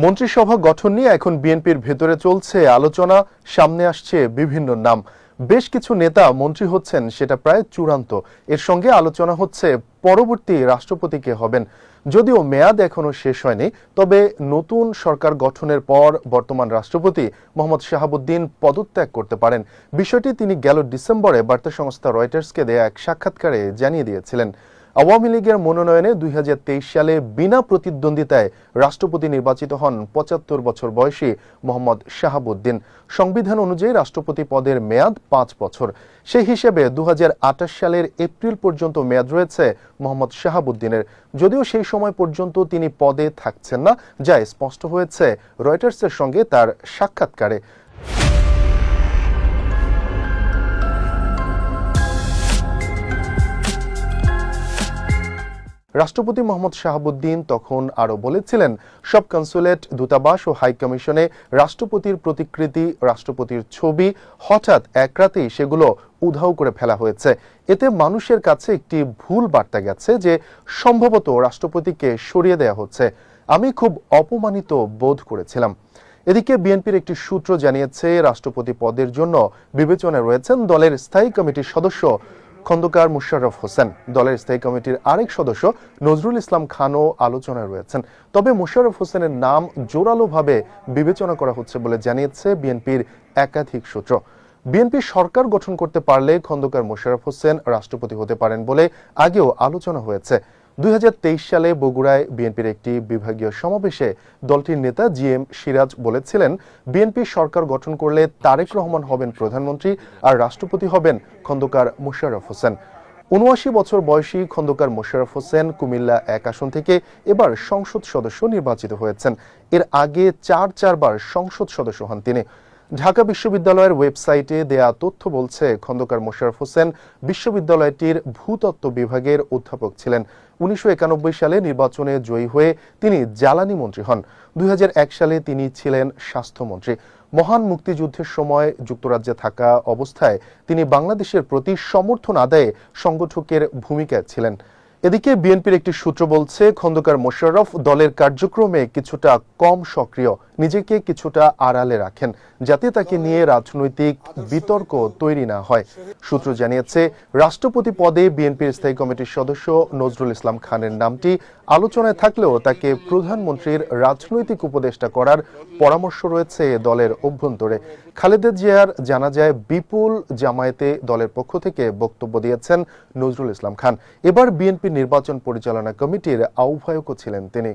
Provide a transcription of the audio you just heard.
মন্ত্রিসভা গঠন নিয়ে এখন বিএনপির ভেতরে চলছে আলোচনা। সামনে আসছে বিভিন্ন নাম। বেশ কিছু নেতা মন্ত্রী হচ্ছেন, সেটা প্রায় চূড়ান্ত। এর সঙ্গে আলোচনা হচ্ছে পরবর্তী রাষ্ট্রপতি কে হবেন। যদিও মেয়াদ এখনো শেষ হয়নি, তবে নতুন সরকার গঠনের পর বর্তমান রাষ্ট্রপতি মোহাম্মদ শাহাবুদ্দিন পদত্যাগ করতে পারেন। বিষয়টি তিনি গেল ডিসেম্বরে বার্তা সংস্থা রয়টার্সকে দেয়া এক সাক্ষাৎকারে জানিয়ে দিয়েছিলেন। আওয়ামী লীগের মনোনয়নে 2023 সালে বিনা প্রতিদ্বন্দ্বিতায় রাষ্ট্রপতি নির্বাচিত হন 75 বছর বয়সী মোহাম্মদ শাহাবুদ্দিন। সংবিধান অনুযায়ী রাষ্ট্রপতি পদের মেয়াদ 5 বছর। সেই হিসেবে 2028 সালের এপ্রিল পর্যন্ত মেয়াদ রয়েছে মোহাম্মদ শাহাবুদ্দিনের। যদিও সেই সময় পর্যন্ত তিনি পদে থাকছেন না, যা স্পষ্ট হয়েছে রয়টার্সের সঙ্গে তার সাক্ষাৎকারে। রাষ্ট্রপতি মোহাম্মদ শাহাবুদ্দিন তখন আরো বলেছিলেন, সব কনসুলেট, দূতাবাস ও হাই কমিশনে রাষ্ট্রপতির প্রতিকৃতি, রাষ্ট্রপতির ছবি হঠাৎ এক রাতেই সেগুলো উধাও করে ফেলা হয়েছে। এতে মানুষের কাছে একটি ভুল বার্তা গেছে যে সম্ভবত রাষ্ট্রপতিকে সরিয়ে দেওয়া হচ্ছে। আমি খুব অপমানিত বোধ করেছিলাম। এদিকে বিএনপির একটি সূত্র জানিয়েছে, রাষ্ট্রপতি পদের জন্য বিবেচনায় রয়েছেন দলের স্থায়ী কমিটির সদস্য খন্দকার মোশাররফ হোসেন। দলের স্থায়ী কমিটির আরেক সদস্য নজরুল ইসলাম খানও আলোচনায় রয়েছেন। তবে মোশাররফ হোসেনের নাম জোরালোভাবে বিবেচনা করা হচ্ছে বলে জানিয়েছে বিএনপির একাধিক সূত্র। বিএনপি সরকার গঠন করতে পারলে খন্দকার মোশাররফ হোসেন রাষ্ট্রপতি হতে পারেন বলে আগেও আলোচনা হয়েছে। 2023 সালে বগুড়ায় বিএনপির একটি বিভাগীয় সমাবেশে দলটির নেতা জিএম সিরাজ বলেছিলেন, বিএনপি সরকার গঠন করলে তারেক রহমান হবেন প্রধানমন্ত্রী আর রাষ্ট্রপতি হবেন খন্দকার মোশাররফ হোসেন। ৭৯ বছর বয়সী খন্দকার মোশাররফ হোসেন কুমিল্লা 1 আসন থেকে এবার সংসদ সদস্য নির্বাচিত হয়েছেন। এর আগে চারবার সংসদ সদস্য হন তিনি। ঢাকা বিশ্ববিদ্যালয়ের ওয়েবসাইটে দেয়া তথ্য বলছে, খন্দকার মোশাররফ হোসেন বিশ্ববিদ্যালয়টির ভূতত্ত্ব বিভাগের অধ্যাপক ছিলেন। 1991 সালে নির্বাচনে জয়ী হয়ে তিনি জ্বালানি মন্ত্রী হন। 2001 সালে তিনি ছিলেন স্বাস্থ্যমন্ত্রী। মহান মুক্তিযুদ্ধের সময় যুক্তরাজ্যে থাকা অবস্থায় তিনি বাংলাদেশের প্রতি সমর্থন আদায়ে সংগঠকের ভূমিকায় ছিলেন। এদিকে বিএনপির একটি সূত্র বলছে, খন্দকার মোশাররফ দলের কার্যক্রমে কিছুটা কম সক্রিয়, নিজেকে কিছুটা আড়ালে রাখেন, যাতে তাকে নিয়ে রাজনৈতিক বিতর্ক তৈরি না হয়। সূত্র জানিয়েছে, রাষ্ট্রপতি পদে বিএনপির স্থায়ী কমিটির সদস্য নজরুল ইসলাম খানের নামটি আলোচনায় থাকলেও তাকে প্রধানমন্ত্রীর রাজনৈতিক উপদেষ্টা করার পরামর্শ রয়েছে দলের অভ্যন্তরে। খালেদা জিয়ার জানাজায় বিপুল জামায়াতে দলের পক্ষ থেকে বক্তব্য দিয়েছেন নজরুল ইসলাম খান। এবার বিএনপি নির্বাচন পরিচালনা কমিটির আহ্বায়কও ছিলেন তিনি।